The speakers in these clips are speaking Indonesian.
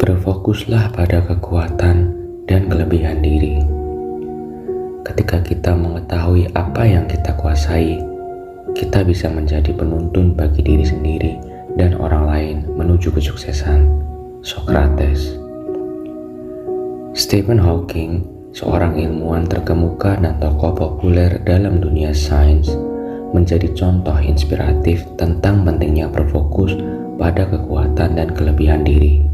Berfokuslah pada kekuatan dan kelebihan diri. Ketika kita mengetahui apa yang kita kuasai, kita bisa menjadi penuntun bagi diri sendiri dan orang lain menuju kesuksesan. Socrates. Stephen Hawking, seorang ilmuwan terkemuka dan tokoh populer dalam dunia sains, menjadi contoh inspiratif tentang pentingnya berfokus pada kekuatan dan kelebihan diri.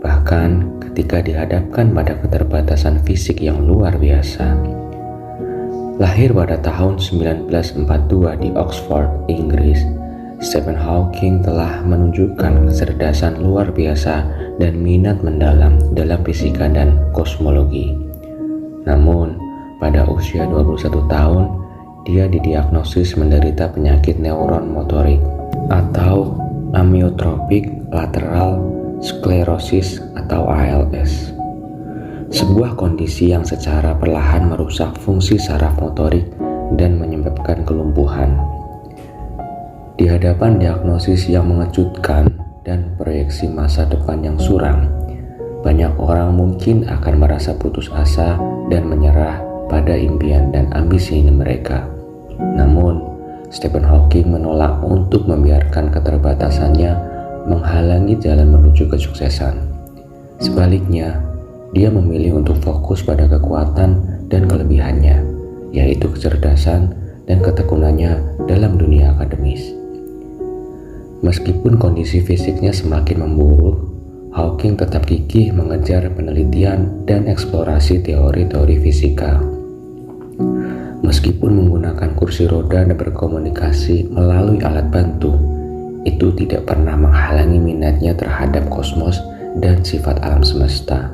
Bahkan ketika dihadapkan pada keterbatasan fisik yang luar biasa. Lahir pada tahun 1942 di Oxford, Inggris, Stephen Hawking telah menunjukkan kecerdasan luar biasa dan minat mendalam dalam fisika dan kosmologi. Namun, pada usia 21 tahun, dia didiagnosis menderita penyakit neuron motorik atau amyotrophic lateral sclerosis atau ALS. Sebuah kondisi yang secara perlahan merusak fungsi saraf motorik dan menyebabkan kelumpuhan. Di hadapan diagnosis yang mengejutkan dan proyeksi masa depan yang suram, banyak orang mungkin akan merasa putus asa dan menyerah pada impian dan ambisi mereka. Namun, Stephen Hawking menolak untuk membiarkan keterbatasannya menghalangi jalan menuju kesuksesan. Sebaliknya, dia memilih untuk fokus pada kekuatan dan kelebihannya, yaitu kecerdasan dan ketekunannya dalam dunia akademis. Meskipun kondisi fisiknya semakin memburuk, Hawking tetap gigih mengejar penelitian dan eksplorasi teori-teori fisika. Meskipun menggunakan kursi roda dan berkomunikasi melalui alat bantu, itu tidak pernah menghalangi minatnya terhadap kosmos dan sifat alam semesta.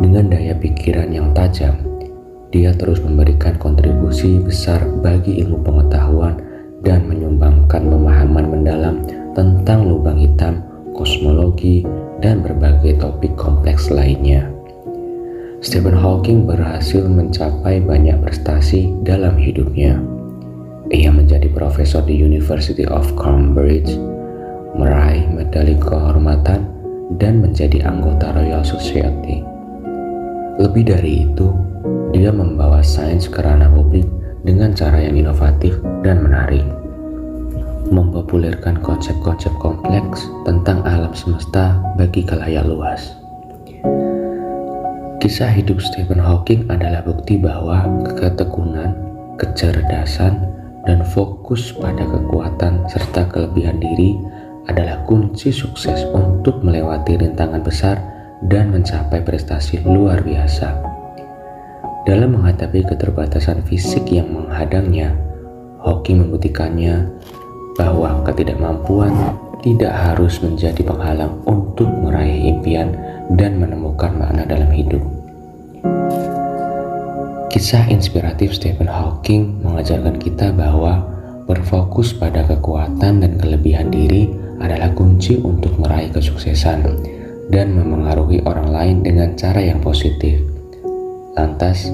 Dengan daya pikiran yang tajam, dia terus memberikan kontribusi besar bagi ilmu pengetahuan dan menyumbangkan pemahaman mendalam tentang lubang hitam, kosmologi, dan berbagai topik kompleks lainnya. Stephen Hawking berhasil mencapai banyak prestasi dalam hidupnya. Ia menjadi profesor di University of Cambridge, meraih medali kehormatan, dan menjadi anggota Royal Society. Lebih dari itu, dia membawa sains ke ranah publik dengan cara yang inovatif dan menarik, mempopulerkan konsep-konsep kompleks tentang alam semesta bagi khalayak luas. Kisah hidup Stephen Hawking adalah bukti bahwa ketekunan, kecerdasan, dan fokus pada kekuatan serta kelebihan diri adalah kunci sukses untuk melewati rintangan besar dan mencapai prestasi luar biasa. Dalam menghadapi keterbatasan fisik yang menghadangnya, Hawking membuktikannya bahwa ketidakmampuan tidak harus menjadi penghalang untuk meraih impian dan menemukan makna dalam hidup. Kisah inspiratif Stephen Hawking mengajarkan kita bahwa berfokus pada kekuatan dan kelebihan diri adalah kunci untuk meraih kesuksesan dan memengaruhi orang lain dengan cara yang positif. Lantas,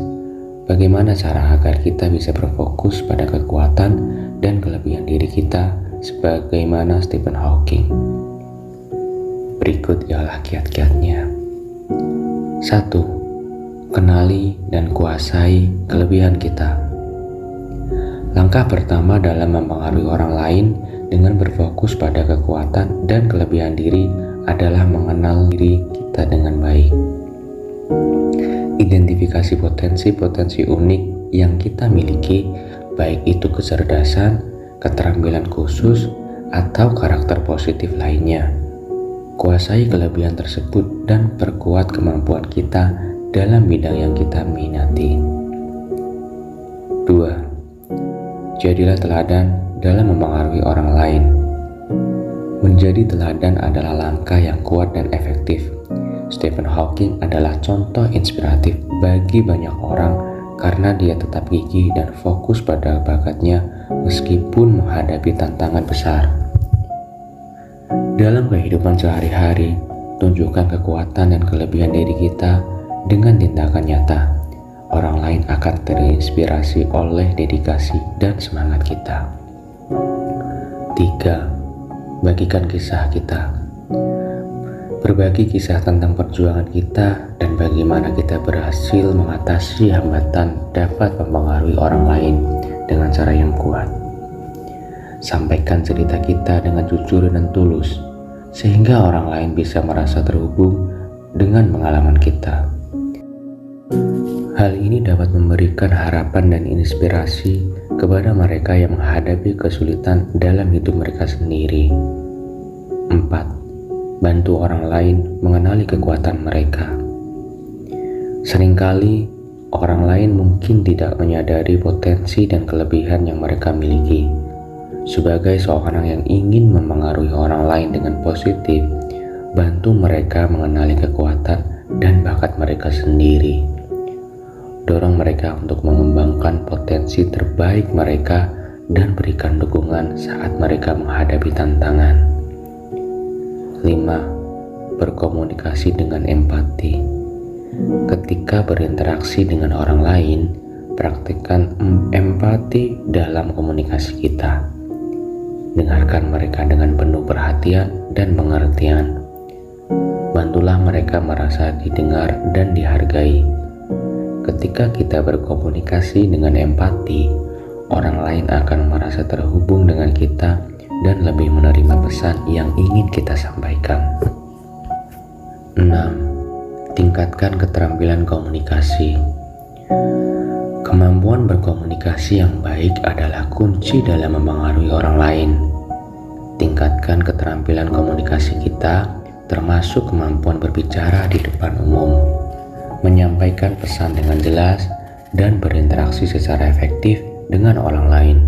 bagaimana cara agar kita bisa berfokus pada kekuatan dan kelebihan diri kita sebagaimana Stephen Hawking? Berikut ialah kiat-kiatnya. 1. Kenali dan kuasai kelebihan kita. Langkah pertama dalam mempengaruhi orang lain dengan berfokus pada kekuatan dan kelebihan diri adalah mengenal diri kita dengan baik. Identifikasi potensi-potensi unik yang kita miliki, baik itu kecerdasan, keterampilan khusus, atau karakter positif lainnya. Kuasai kelebihan tersebut dan perkuat kemampuan kita dalam bidang yang kita minati. 2. Jadilah teladan dalam mempengaruhi orang lain. Menjadi teladan adalah langkah yang kuat dan efektif. Stephen Hawking adalah contoh inspiratif bagi banyak orang karena dia tetap gigih dan fokus pada bakatnya meskipun menghadapi tantangan besar. Dalam kehidupan sehari-hari, tunjukkan kekuatan dan kelebihan diri kita dengan tindakan nyata. Orang lain akan terinspirasi oleh dedikasi dan semangat kita. 3. Bagikan kisah kita. Berbagi kisah tentang perjuangan kita dan bagaimana kita berhasil mengatasi hambatan dapat mempengaruhi orang lain dengan cara yang kuat. Sampaikan cerita kita dengan jujur dan tulus, sehingga orang lain bisa merasa terhubung dengan pengalaman kita. Hal ini dapat memberikan harapan dan inspirasi kepada mereka yang menghadapi kesulitan dalam hidup mereka sendiri. 4. Bantu orang lain mengenali kekuatan mereka. Seringkali orang lain mungkin tidak menyadari potensi dan kelebihan yang mereka miliki. Sebagai seorang yang ingin mempengaruhi orang lain dengan positif, bantu mereka mengenali kekuatan dan bakat mereka sendiri. Dorong mereka untuk mengembangkan potensi terbaik mereka dan berikan dukungan saat mereka menghadapi tantangan. 5. Berkomunikasi dengan empati. Ketika berinteraksi dengan orang lain, praktikkan empati dalam komunikasi kita. Dengarkan mereka dengan penuh perhatian dan pengertian. Bantulah mereka merasa didengar dan dihargai. Ketika kita berkomunikasi dengan empati, orang lain akan merasa terhubung dengan kita dan lebih menerima pesan yang ingin kita sampaikan. 6. Tingkatkan keterampilan komunikasi. Kemampuan berkomunikasi yang baik adalah kunci dalam mempengaruhi orang lain. Tingkatkan keterampilan komunikasi kita, termasuk kemampuan berbicara di depan umum, menyampaikan pesan dengan jelas, dan berinteraksi secara efektif dengan orang lain.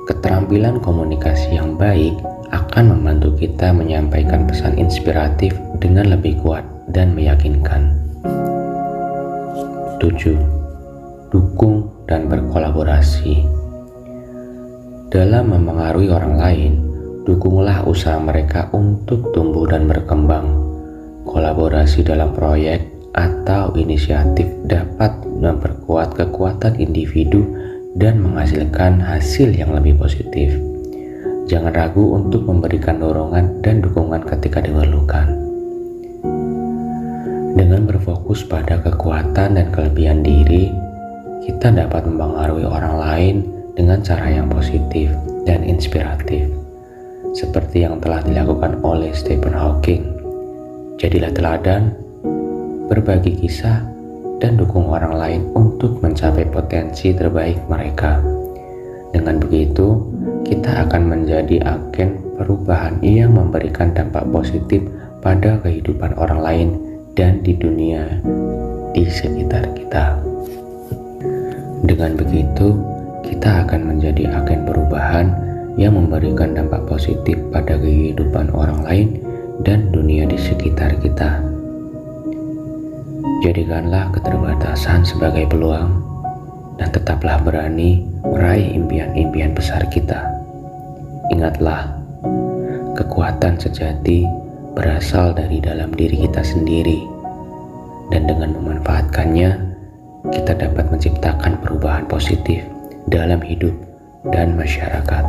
Keterampilan komunikasi yang baik akan membantu kita menyampaikan pesan inspiratif dengan lebih kuat dan meyakinkan. 7. Dukung dan berkolaborasi. Dalam mempengaruhi orang lain, dukunglah usaha mereka untuk tumbuh dan berkembang. Kolaborasi dalam proyek atau inisiatif dapat memperkuat kekuatan individu dan menghasilkan hasil yang lebih positif. Jangan ragu untuk memberikan dorongan dan dukungan ketika diperlukan. Dengan berfokus pada kekuatan dan kelebihan diri, kita dapat mempengaruhi orang lain dengan cara yang positif dan inspiratif, seperti yang telah dilakukan oleh Stephen Hawking. Jadilah teladan, berbagi kisah, dan dukung orang lain untuk mencapai potensi terbaik mereka. Dengan begitu, kita akan menjadi agen perubahan yang memberikan dampak positif pada kehidupan orang lain dan di dunia di sekitar kita. Dengan begitu, kita akan menjadi agen perubahan yang memberikan dampak positif pada kehidupan orang lain dan dunia di sekitar kita. Jadikanlah keterbatasan sebagai peluang dan tetaplah berani meraih impian-impian besar kita. Ingatlah, kekuatan sejati berasal dari dalam diri kita sendiri, dan dengan memanfaatkannya, kita dapat menciptakan perubahan positif dalam hidup dan masyarakat.